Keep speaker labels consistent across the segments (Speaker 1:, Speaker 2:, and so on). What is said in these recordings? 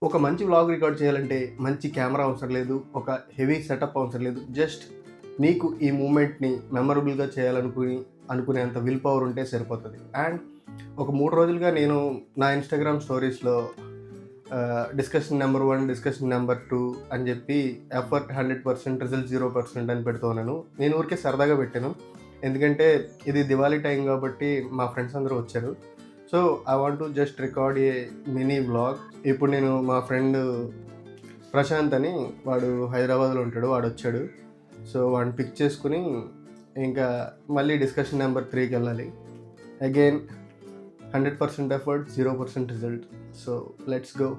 Speaker 1: ఒక మంచి vlog record చేయాలంటే మంచి కెమెరా అవసరం లేదు, ఒక హెవీ సెటప్ అవసరం లేదు. జస్ట్ నీకు ఈ మూమెంట్ని మెమరబుల్గా అనుకునేంత విల్ పవర్ ఉంటే సరిపోతుంది. అండ్ ఒక 3 రోజులుగా నేను నా ఇన్స్టాగ్రామ్ స్టోరీస్లో డిస్కషన్ నెంబర్ 1, డిస్కషన్ నెంబర్ 2 అని చెప్పి ఎఫర్ట్ 100%, రిజల్ట్ 0% అని పెడుతూ ఉన్నాను. నేను ఊరికే సరదాగా పెట్టాను, ఎందుకంటే ఇది దివాళీ టైం కాబట్టి మా ఫ్రెండ్స్ అందరూ వచ్చారు. So I want to just record A mini vlog. ఇప్పుడు నేను మా ఫ్రెండ్ ప్రశాంత్ అని, వాడు హైదరాబాద్లో ఉంటాడు, వాడు వచ్చాడు. సో వాడిని పిక్ చేసుకుని ఇంకా మళ్ళీ డిస్కషన్ నెంబర్ 3కి వెళ్ళాలి. Again 100% effort, 0% result. So let's go.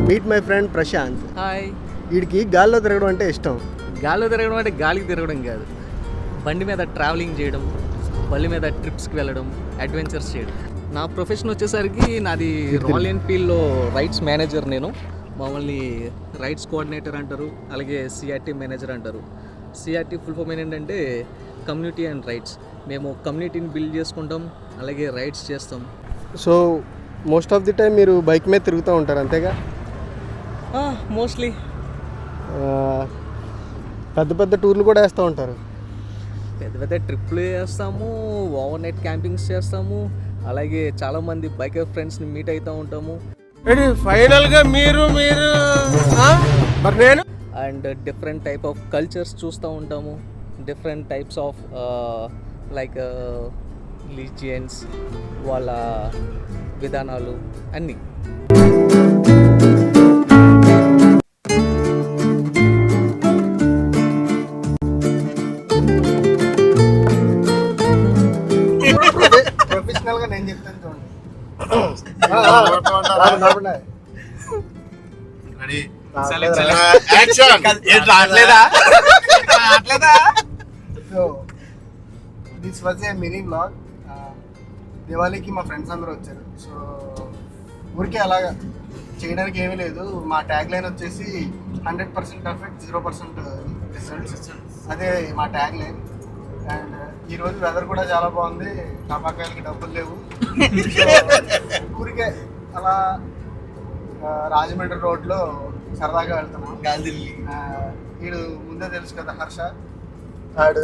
Speaker 1: Meet my friend Prashant.
Speaker 2: Hi.
Speaker 1: వీడికి గాల్లో తిరగడం అంటే ఇష్టం.
Speaker 2: గాల్లో తిరగడం అంటే గాలికి తిరగడం కాదు, బండి మీద ట్రావెలింగ్ చేయడం, బల్లి మీద ట్రిప్స్కి వెళ్ళడం, అడ్వెంచర్స్ చేయడం. నా ప్రొఫెషన్ వచ్చేసరికి నాది రాయల్ ఎన్ఫీల్డ్లో రైడ్స్ మేనేజర్. నేను మామూలు రైడ్స్ కోఆర్డినేటర్ అంటారు, అలాగే సిఆర్టీ మేనేజర్ అంటారు. సిఆర్టీ ఫుల్ ఫామ్ ఏంటంటే కమ్యూనిటీ అండ్ రైడ్స్. మేము కమ్యూనిటీని బిల్డ్ చేసుకుంటాం, అలాగే రైడ్స్ చేస్తాం.
Speaker 1: So most of the time మీరు బైక్ మీద తిరుగుతూ ఉంటారు, అంతేగా?
Speaker 2: మోస్ట్లీ
Speaker 1: పెద్ద పెద్ద టూర్లు కూడా వేస్తూ ఉంటారు.
Speaker 2: పెద్ద పెద్ద ట్రిప్లు చేస్తాము, ఓవర్ నైట్ క్యాంపింగ్స్ చేస్తాము, అలాగే చాలామంది బైకర్ ఫ్రెండ్స్ని మీట్ అవుతూ ఉంటాము.
Speaker 1: ఫైనల్గా మీరు నేను
Speaker 2: and different type of cultures చూస్తూ ఉంటాము, different types of like religions, వాళ్ళ విధానాలు అన్నీ. ప్రొఫెషనల్గా నేను చెప్తాను చూడండి. So this was a mini blog. దివాళీకి మా ఫ్రెండ్స్ అందరూ వచ్చారు. సో ఊరికే అలాగా చేయడానికి ఏమీ లేదు. మా ట్యాగ్ లైన్ వచ్చేసి 100% ఎఫెక్ట్, 0% రిజల్ట్స్. అదే మా ట్యాగ్ లైన్. అండ్ ఈరోజు వెదర్ కూడా చాలా బాగుంది, టపాకాయలకి డబ్బులు లేవు. ఊరికే అలా రాజమండ్రి రోడ్లో సరదాగా వెళ్తున్నాం. వీడు ముందే తెలుసు కదా, హర్ష. ఆడు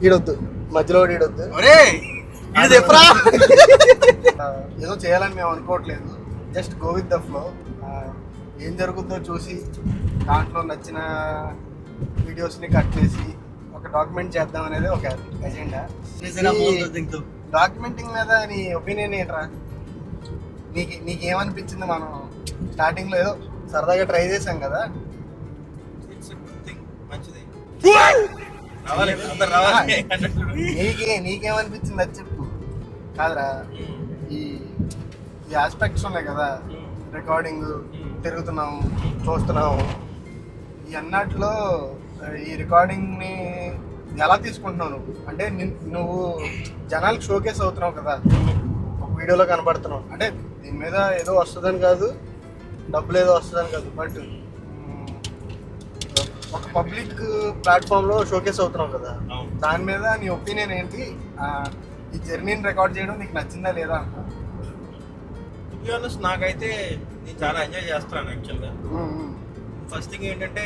Speaker 2: ఈడొద్దు, మధ్యలో ఈడొద్దు. ఏదో చేయాలని మేము అనుకోవట్లేదు, just go with the flow. ఏం జరుగుతుందో చూసి దాంట్లో నచ్చిన వీడియోస్ని కట్ చేసి ఒక డాక్యుమెంట్ చేద్దాం అనేది ఒక ఎజెండా. డాక్యుమెంటింగ్ మీద నీ ఒపీనియన్ ఏంట్రా? నీకేమనిపించింది? మనం స్టార్టింగ్ లో ఏదో సరదాగా ట్రై చేసాం కదా. నీకేమనిపించింది అది చెప్పు. కాదురా, ఈ ఆస్పెక్ట్స్ ఉన్నాయి కదా, రికార్డింగ్, తిరుగుతున్నాం, చూస్తున్నాం, ఈ అన్నట్లో ఈ రికార్డింగ్ని ఎలా తీసుకుంటున్నావు నువ్వు? అంటే నువ్వు జనాలకు షోకేస్ అవుతున్నావు కదా, ఒక వీడియోలో కనబడుతున్నావు. అంటే దీని మీద ఏదో వస్తుందని కాదు, డబ్బులు ఏదో వస్తుందని కాదు, బట్ ఒక పబ్లిక్ ప్లాట్ఫామ్లో షోకేస్ అవుతున్నావు కదా, దాని మీద నీ ఒపీనియన్ ఏంటి? ఈ జర్నీని రికార్డ్ చేయడం నీకు నచ్చిందా లేదా అంట?
Speaker 3: నాకైతే నేను చాలా ఎంజాయ్ చేస్తున్నాను యాక్చువల్గా. ఫస్ట్ థింగ్ ఏంటంటే,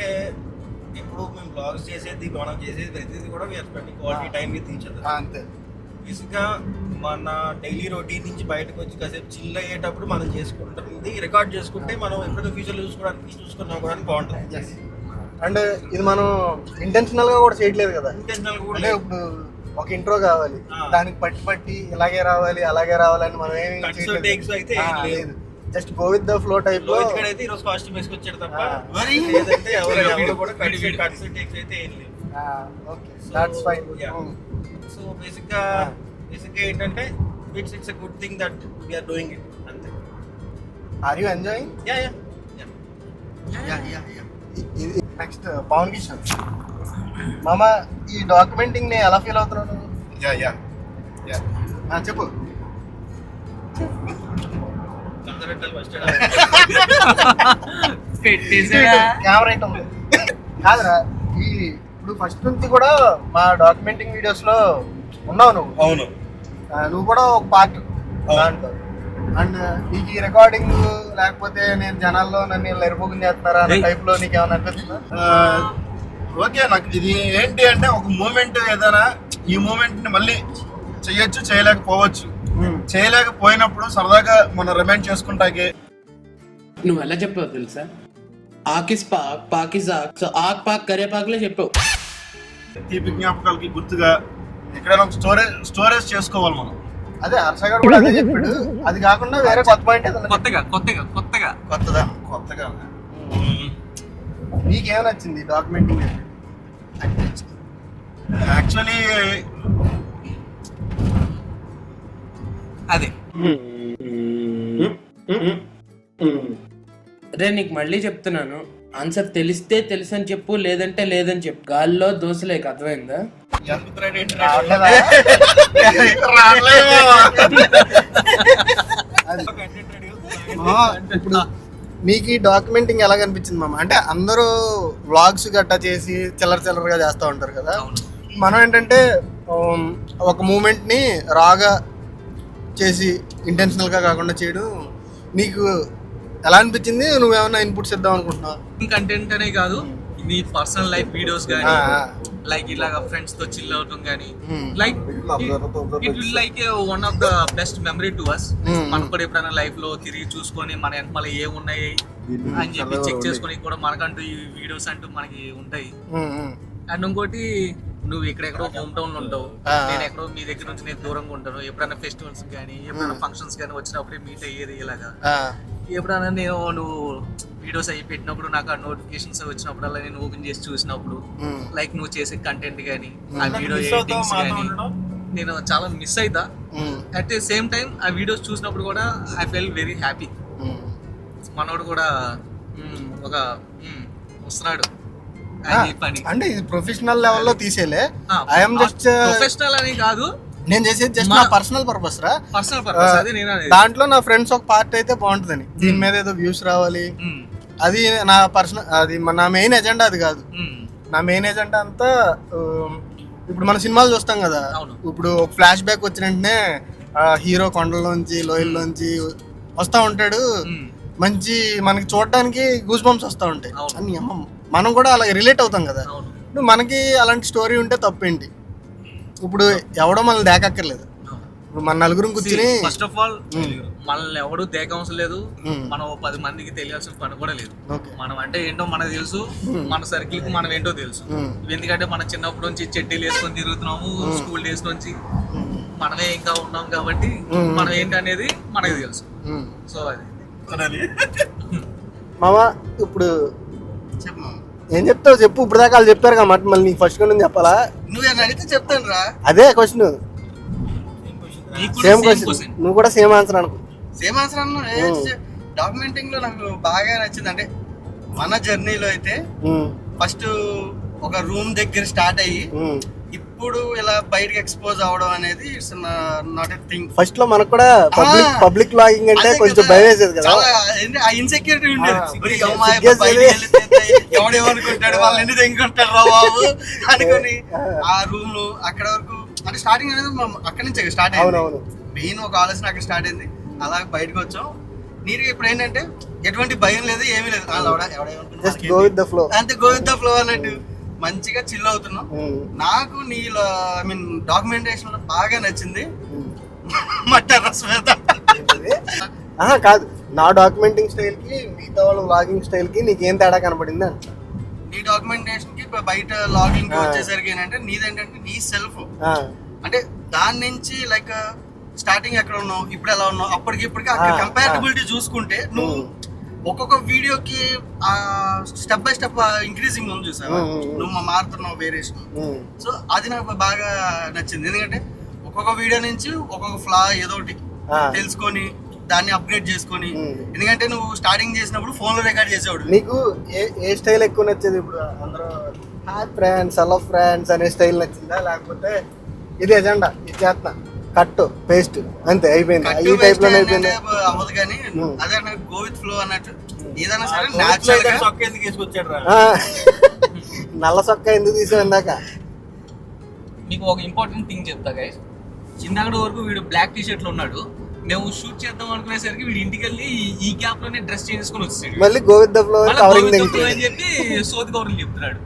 Speaker 3: ఇప్పుడు మేము బ్లాగ్స్ చేసేది, మనం చేసేది ప్రతిదీ కూడా we are spending quality time with each other.
Speaker 1: అంతే.
Speaker 3: బేసిక్గా మన డైలీ రొటీన్ నుంచి బయటకు వచ్చి కాసేపు చిల్ అయ్యేటప్పుడు మనం చేసుకుంటుంది రికార్డ్ చేసుకుంటే మనం ఎప్పుడైనా ఫ్యూచర్లో చూసుకున్నాం బాగుంటుంది.
Speaker 1: అండ్ ఇది మనం ఇంటెన్షనల్గా కూడా చేయట్లేదు కదా.
Speaker 3: ఇంటెన్షనల్గా కూడా
Speaker 1: అంటే ఇప్పుడు ఒక ఇంట్రో కావాలి, దానికి పట్టి ఇలాగే రావాలి అలాగే రావాలని మనం ఏమి లేదు. Just go with the flow type లో.
Speaker 3: అయితే ఈరోజు కాస్ట్యూమ్ వేసుకొచ్చాడు తప్ప లేదంటే ఎవరు కూడా కట్స్ టేక్స్ అయితే ఏం లేదు.
Speaker 1: Okay, that's fine.
Speaker 3: సో బేసిక్గా ఏంటంటే it's a good thing that we are doing it, అంతే.
Speaker 2: Are you enjoying? Next Pavan Kishore మామ, ఈ డాక్యుమెంటింగ్ ని ఎలా ఫీల్ అవుతున్నాను? చెప్పు. కెమెరా అయితే ఉంది కాదురా, ఈ ఇప్పుడు ఫస్ట్ నుంచి కూడా మా డాక్యుమెంటింగ్ వీడియోస్ లో ఉన్నావు నువ్వు.
Speaker 3: అవును,
Speaker 2: నువ్వు కూడా ఒక పార్ట్ దాంట్లో. అండ్ నీకు ఈ రికార్డింగ్ లేకపోతే నేను జనాల్లో నన్ను ఎరుపుకుని చేస్తున్నారా అనే టైప్ లో నీకు ఏమైనా అనిపిస్తుందా?
Speaker 4: ఓకే, నాకు ఇది ఏంటి అంటే ఒక మూమెంట్, ఏదైనా ఈ మూమెంట్ ని మళ్ళీ చెయ్యొచ్చు, చేయలేకపోవచ్చు. చేయలేకపోయినప్పుడు సరదాగా మనం రిమైండ్ చేసుకుంటాకే.
Speaker 5: నువ్వు ఎలా చెప్పావు తెలుసా? ఆకిస్ పాక్ పాకిస్ ఆక్, సో ఆక్ పాక్ కరే పాక్లే చెప్పావు.
Speaker 4: తీపి జ్ఞాపకాలకి గుర్తుగా ఎక్కడైనా ఒక స్టోరేజ్ చేసుకోవాలి మనం.
Speaker 2: అదే హర్ష గారు కూడా అదే చెప్పాడు. అది కాకుండా వేరే కొత్త పాయింట్
Speaker 4: కొత్తగా
Speaker 2: నీకేం నచ్చింది డాక్యుమెంటింగ్?
Speaker 4: యాక్చువల్లీ
Speaker 5: అదే రే, నీకు మళ్ళీ చెప్తున్నాను, ఆన్సర్ తెలిస్తే తెలుసు అని చెప్పు, లేదంటే లేదని చెప్పు. గాల్లో దోశలేక అర్థమైందా?
Speaker 2: ఇప్పుడు మీకు ఈ డాక్యుమెంటింగ్ ఎలా కనిపించింది మామ? అంటే అందరూ వ్లాగ్స్ గట్టా చేసి చిల్లరగా చేస్తూ ఉంటారు కదా. మనం ఏంటంటే ఒక మూమెంట్ని రాగా చేసి ఇంటెన్షనల్గా కాకుండా చేయడం. నీకు ఎలా అనిపించింది? నువ్వేమన్నా ఇన్పుట్స్ ఇద్దాం అనుకుంటున్నావు?
Speaker 6: కంటెంట్ అనే కాదు, నీ పర్సనల్ లైఫ్ వీడియోస్ కానీ, లైక్ ఇలాగా ఫ్రెండ్స్ తో చిల్ అవటం కానీ, like it will like one of the best memory to us. మనం కూడా ఎప్పుడైనా లైఫ్ లో తిరిగి చూసుకొని మన వెనకాల ఏమున్నాయి అని చెప్పి చెక్ చేసుకొని కూడా మనకంటూ ఈ వీడియోస్ అంటూ మనకి ఉంటాయి. అండ్ ఇంకోటి, నువ్వు ఎక్కడెక్కడో హోమ్ టౌన్ లో ఉంటావు, నేను ఎక్కడో మీ దగ్గర నుంచి నేను దూరంగా ఉంటాను. ఎప్పుడైనా ఫెస్టివల్స్ కానీ ఎప్పుడైనా ఫంక్షన్స్ కానీ వచ్చినప్పుడే మీట్ అయ్యేది ఇలాగా. ఎప్పుడైనా నువ్వు వీడియోస్ అయ్యి పెట్టినప్పుడు నాకు ఆ నోటిఫికేషన్స్ వచ్చినప్పుడల్లా నేను ఓపెన్ చేసి చూసినప్పుడు లైక్ నువ్వు చేసే కంటెంట్ కానీ ఆ వీడియో ఎడిటింగ్స్ కానీ నేను చాలా మిస్ అవుతా. అట్ ది సేమ్ టైం ఆ వీడియోస్ చూసినప్పుడు కూడా ఐ ఫెల్ వెరీ హ్యాపీ. మనోడు కూడా ఒక వస్తున్నాడు పని.
Speaker 2: అంటే ఇది ప్రొఫెషనల్ లెవెల్లో తీసేలే, ఐఎమ్ జస్ట్
Speaker 6: ప్రొఫెషనల్ అని కాదు,
Speaker 2: నేను చేసేది జస్ట్ నా పర్సనల్ పర్పస్ రా.
Speaker 6: పర్సనల్ పర్పస్ అది. నేను
Speaker 2: దాంట్లో నా ఫ్రెండ్స్ ఒక పార్ట్ అయితే బాగుంటుందని, దీని మీద ఏదో వ్యూస్ రావాలి, అది నా పర్సనల్, అది నా మెయిన్ ఎజెండా అది కాదు. నా మెయిన్ ఎజెండా అంతా ఇప్పుడు మన సినిమాలు చూస్తాం కదా, ఇప్పుడు ఫ్లాష్ బ్యాక్ వచ్చిన వెంటనే హీరో కొండల్లోంచి లోయల్లోంచి వస్తా ఉంటాడు, మంచి మనకి చూడడానికి గూస్ బంప్స్ వస్తూ ఉంటాయి అని. మనం కూడా అలా రిలేట్ అవుతాం కదా. ఇప్పుడు మనకి అలాంటి స్టోరీ ఉంటే తప్పేంటి? ఇప్పుడు ఎవడో మనల్ని దేకక్కర్లేదు. ఇప్పుడు మన నలుగురు కూర్చుని
Speaker 6: ఫస్ట్ ఆఫ్ ఆల్ మనల్ని ఎవడు దేకవసరం లేదు, మనం 10 మందికి తెలియాల్సిన పని కూడా లేదు. మనం అంటే ఏంటో మనకు తెలుసు, మన సర్కిల్ కి మనం ఏంటో తెలుసు. ఎందుకంటే మనం చిన్నప్పటి నుంచి చెడ్డీలు వేసుకొని తిరుగుతున్నాము, స్కూల్ డేస్ నుంచి మనమే ఇంకా ఉన్నాం కాబట్టి మనం ఏంటి అనేది మనకు తెలుసు. సో అది
Speaker 2: మామ. ఇప్పుడు ఏం చెప్తావు చెప్పు. ఇప్పుడు దాకా వాళ్ళు చెప్పారు కాబట్టి మళ్ళీ నీకు ఫస్ట్ క్వశ్చన్ చెప్పాలా?
Speaker 6: నువ్వు అడిగితే చెప్తాను రా.
Speaker 2: అదే క్వశ్చన్, సేమ్ క్వశ్చన్. నువ్వు కూడా సేమ్ ఆన్సర్ అనుకో.
Speaker 7: సేమ్ ఆన్సర్ అన్న. డాక్యుమెంటింగ్ లో నాకు బాగా నచ్చింది అంటే మన జర్నీలో అయితే ఫస్ట్ ఒక రూమ్ దగ్గర స్టార్ట్ అయ్యి ఇప్పుడు ఇలా బయటకి ఎక్స్పోజ్ అవడం అనేది it's not a thing.
Speaker 2: First లో మనకు కూడా పబ్లిక్ లాగింగ్ అంటే కొంచెం భయం వేసేది కదా,
Speaker 7: ఆ ఇన్సెక్యూరిటీ ఉండేది. ఎవడేమనుకుంటాడు, వాళ్ళని ఎన్ని తెంగుకుంటాడు రా బాబు అనుకుని ఆ రూమ్ లో అక్కడ వరకు అంటే స్టార్టింగ్ అనేది అక్కడి నుంచి స్టార్ట్ అయింది. మెయిన్ ఒక ఆలోచన అక్కడ స్టార్ట్ అయింది. అలా బయటకు వచ్చాం నీట్గా. ఇప్పుడు ఏంటంటే ఎటువంటి భయం లేదు, ఏమీ లేదు, అంతే గో విత్ ద ఫ్లో అన్నట్టు మంచిగా చిల్ అవుతున్నాం. నాకు నీలో ఐ మీన్ డాక్యుమెంటేషన్ లో బాగా నచ్చింది మటర్ రసమేత.
Speaker 2: కాదు, నా డాక్యుమెంటింగ్ స్టైల్ కి మిగతా వాళ్ళ వ్లాగింగ్ స్టైల్ కి నీకేం తేడా కనపడింది అంట?
Speaker 7: నీ డాక్యుమెంటేషన్ కి బయట లాగింగ్ వచ్చేసరికి ఏంటంటే నీదేంటంటే నీ సెల్ఫ్ అంటే దాని నుంచి లైక్ స్టార్టింగ్ ఎక్కడ ఉన్నావు, ఇప్పుడు ఎలా ఉన్నావు, అప్పటికి ఇప్పటికి అక్కడ కంపారిటబిలిటీ చూసుకుంటే నువ్వు ఒక్కొక్క వీడియోకి స్టెప్ బై స్టెప్ ఇంక్రీజింగ్ ఉంది చూసావా, నువ్వు మారుతున్నావు వేరియేషన్. సో అది నాకు బాగా నచ్చింది. ఎందుకంటే ఒక్కొక్క వీడియో నుంచి ఒక్కొక్క ఫ్లా ఏదో ఒకటి తెలుసుకొని దాన్ని అప్గ్రేడ్ చేసుకొని, ఎందుకంటే నువ్వు స్టార్టింగ్ చేసినప్పుడు ఫోన్ లో రికార్డ్ చేసేవాడు.
Speaker 2: నీకు ఏ స్టైల్ ఎక్కువ నచ్చేది? ఇప్పుడు అందరూ హాయ్ ఫ్రెండ్స్, హలో ఫ్రెండ్స్ అనే స్టైల్ నచ్చిందా, లేకపోతే ఇది ఎజెండా ఇది చేస్తున్నా కట్ పేస్ట్ అంతే అయిపోయింది ఈ టైప్ లోనే అయిపోయింది?
Speaker 7: అవ్వదు కానీ అదే గో విత్ ఫ్లో అన్నట్టు ఏదైనా సరే న్యాచురల్ గా.
Speaker 3: సొక్క ఎందుకు వేసుకొచ్చాడు రా?
Speaker 2: నల్ల సొక్క ఎందుకు తీసావు ఇందాక?
Speaker 6: మీకు ఒక ఇంపార్టెంట్ థింగ్ చెప్తా గైస్. ఇందాక వరకు వీడు బ్లాక్ టీ షర్ట్ లో ఉన్నాడు, మేము షూట్ చేద్దాం అనుకునేసరికి వీడు ఇంటికి వెళ్ళి ఈ గ్యాప్ లోనే డ్రెస్ చేసుకుని వచ్చాడు.
Speaker 2: మళ్ళీ గోవింద ఫ్లో కవరింగ్
Speaker 6: అని చెప్పి సోది కవర్లు చెప్తున్నాడు.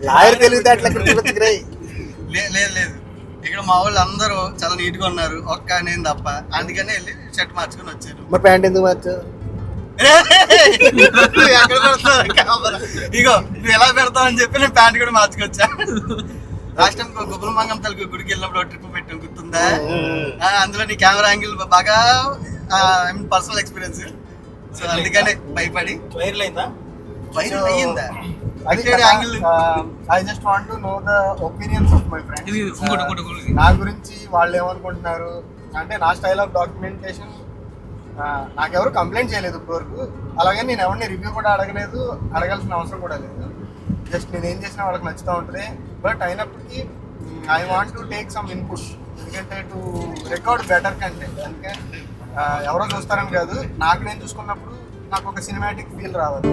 Speaker 2: లాయర్ తెలివితే అట్లా చూపించుకురాయి.
Speaker 7: లేదు ఇక్కడ మా వాళ్ళు అందరూ చాలా నీట్ గా ఉన్నారు, ఒక్క నేను తప్ప. అందుకనే వెళ్ళి షర్ట్ మార్చుకొని వచ్చారు.
Speaker 2: మరి ప్యాంట్ ఎందుకు మార్చు?
Speaker 7: ఎక్కడ పెడతావు కెమెరా? ఇగో నువ్వు ఎలా పెడతావు అని చెప్పి నేను ప్యాంట్ కూడా మార్చుకొచ్చా. లాస్ట్ టైం గుబ్బలమంగం తల్లి గుడికి వెళ్ళినప్పుడు ట్రిప్ పెట్టాం, గుర్తుందా? అందులో నీ కెమెరా యాంగిల్ బాగా పర్సనల్ ఎక్స్పీరియన్స్. సో అందుకనే భయపడి
Speaker 3: వైరల్ అయిందా?
Speaker 7: వైరల్ అయ్యిందా?
Speaker 2: I just want to know the opinions of my friends. నా గురించి వాళ్ళు ఏమనుకుంటున్నారు అంటే, నా స్టైల్ ఆఫ్ డాక్యుమెంటేషన్ నాకెవరు కంప్లైంట్ చేయలేదు ఇప్పటివరకు. అలాగే నేను ఎవరిని రివ్యూ కూడా అడగలేదు, అడగాల్సిన అవసరం కూడా లేదు. జస్ట్ నేను ఏం చేసినా వాళ్ళకి నచ్చుతూ ఉంటుంది. బట్ అయినప్పటికీ I want to take some input, ఎందుకంటే టు రికార్డ్ బెటర్ కంటెంట్. అందుకే ఎవరో చూస్తారని కాదు, నాకు నేను చూసుకున్నప్పుడు నాకు ఒక సినిమాటిక్ ఫీల్ రావాలి.